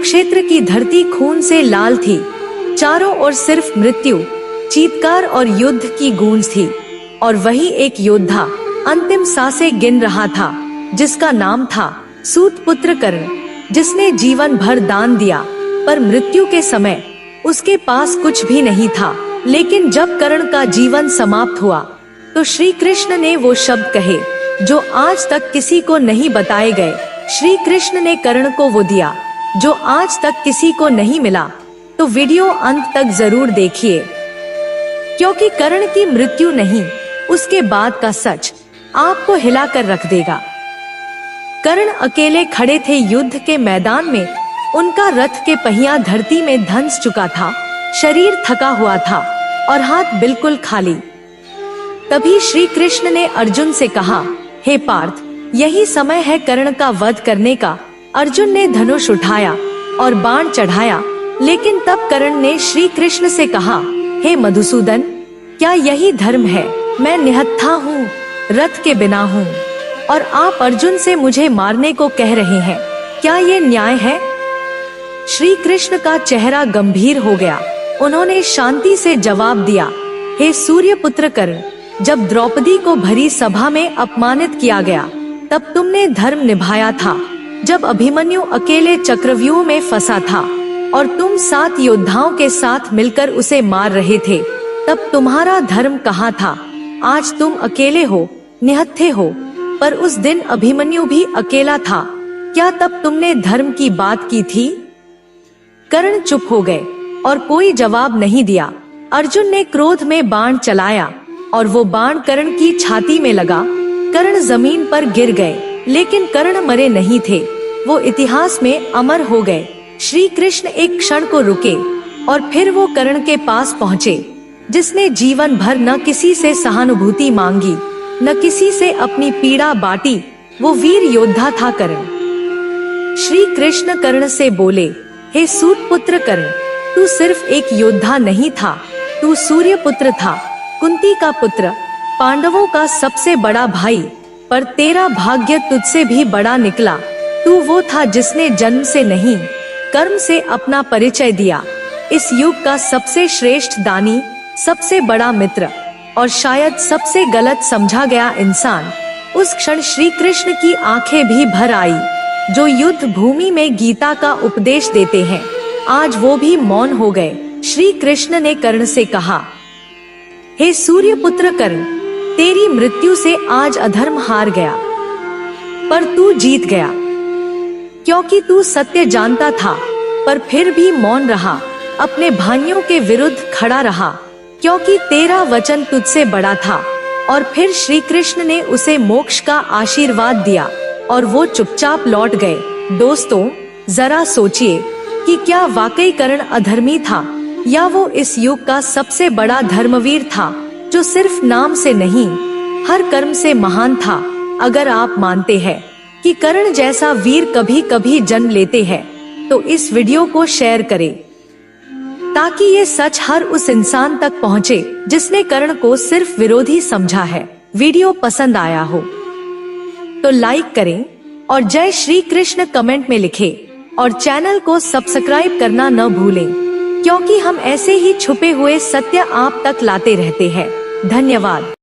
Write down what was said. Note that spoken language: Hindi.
कुरुक्षेत्र की धरती खून से लाल थी। चारों ओर सिर्फ मृत्यु, चीत्कार और युद्ध की गूंज थी। और वही एक योद्धा अंतिम सांसें गिन रहा था, जिसका नाम था सूत पुत्र कर्ण, जिसने जीवन भर दान दिया, पर मृत्यु के समय उसके पास कुछ भी नहीं था। लेकिन जब कर्ण का जीवन समाप्त हुआ तो श्री कृष्ण ने वो शब्द कहे जो आज तक किसी को नहीं बताए गए। श्री कृष्ण ने कर्ण को वो दिया जो आज तक किसी को नहीं मिला। तो वीडियो अंत तक जरूर देखिए, क्योंकि कर्ण की मृत्यु नहीं, उसके बाद का सच आपको हिला कर रख देगा। कर्ण अकेले खड़े थे युद्ध के मैदान में। उनका रथ के पहिया धरती में धंस चुका था, शरीर थका हुआ था और हाथ बिल्कुल खाली। तभी श्री कृष्ण ने अर्जुन से कहा, हे पार्थ, यही समय है कर्ण का वध करने का। अर्जुन ने धनुष उठाया और बाण चढ़ाया, लेकिन तब कर्ण ने श्री कृष्ण से कहा, हे मधुसूदन, क्या यही धर्म है? मैं निहत्था हूँ, रथ के बिना हूँ, और आप अर्जुन से मुझे मारने को कह रहे हैं। क्या ये न्याय है? श्री कृष्ण का चेहरा गंभीर हो गया। उन्होंने शांति से जवाब दिया, हे सूर्य पुत्र कर्ण, जब द्रौपदी को भरी सभा में अपमानित किया गया तब तुमने धर्म निभाया था। जब अभिमन्यु अकेले चक्रव्यूह में फंसा था और तुम 7 योद्धाओं के साथ मिलकर उसे मार रहे थे, तब तुम्हारा धर्म कहाँ था? आज तुम अकेले हो, निहत्थे हो, पर उस दिन अभिमन्यु भी अकेला था। क्या तब तुमने धर्म की बात की थी? कर्ण चुप हो गए और कोई जवाब नहीं दिया। अर्जुन ने क्रोध में बाण चलाया और वो बाण कर्ण की छाती में लगा। कर्ण जमीन पर गिर गए, लेकिन कर्ण मरे नहीं थे, वो इतिहास में अमर हो गए। श्री कृष्ण एक क्षण को रुके और फिर वो कर्ण के पास पहुँचे, जिसने जीवन भर न किसी से सहानुभूति मांगी, न किसी से अपनी पीड़ा बांटी। वो वीर योद्धा था कर्ण। श्री कृष्ण कर्ण से बोले, हे सूत पुत्र कर्ण, तू सिर्फ एक योद्धा नहीं था, तू सूर्य पुत्र था, कुंती का पुत्र, पांडवों का सबसे बड़ा भाई। पर तेरा भाग्य तुझसे भी बड़ा निकला। तू वो था जिसने जन्म से नहीं, कर्म से अपना परिचय दिया। इस युग का सबसे श्रेष्ठ दानी, सबसे बड़ा मित्र और शायद सबसे गलत समझा गया इंसान। उस क्षण श्री कृष्ण की आंखें भी भर आई। जो युद्ध भूमि में गीता का उपदेश देते हैं, आज वो भी मौन हो गए। श्री कृष्ण ने कर्ण से कहा, हे सूर्य पुत्र कर्ण, तेरी मृत्यु से आज अधर्म हार गया, पर तू जीत गया, क्योंकि तू सत्य जानता था, पर फिर भी मौन रहा, अपने भाइयों के विरुद्ध खड़ा रहा, क्योंकि तेरा वचन तुझसे बड़ा था। और फिर श्री कृष्ण ने उसे मोक्ष का आशीर्वाद दिया और वो चुपचाप लौट गए। दोस्तों, जरा सोचिए कि क्या वाकई कर्ण अधर्मी था, या वो इस युग का सबसे बड़ा धर्मवीर था, जो सिर्फ नाम से नहीं, हर कर्म से महान था। अगर आप मानते हैं कि कर्ण जैसा वीर कभी कभी जन्म लेते हैं, तो इस वीडियो को शेयर करें, ताकि ये सच हर उस इंसान तक पहुँचे जिसने कर्ण को सिर्फ विरोधी समझा है। वीडियो पसंद आया हो तो लाइक करें और जय श्री कृष्ण कमेंट में लिखें, और चैनल को सब्सक्राइब करना न भूलें, क्योंकि हम ऐसे ही छुपे हुए सत्य आप तक लाते रहते हैं। धन्यवाद।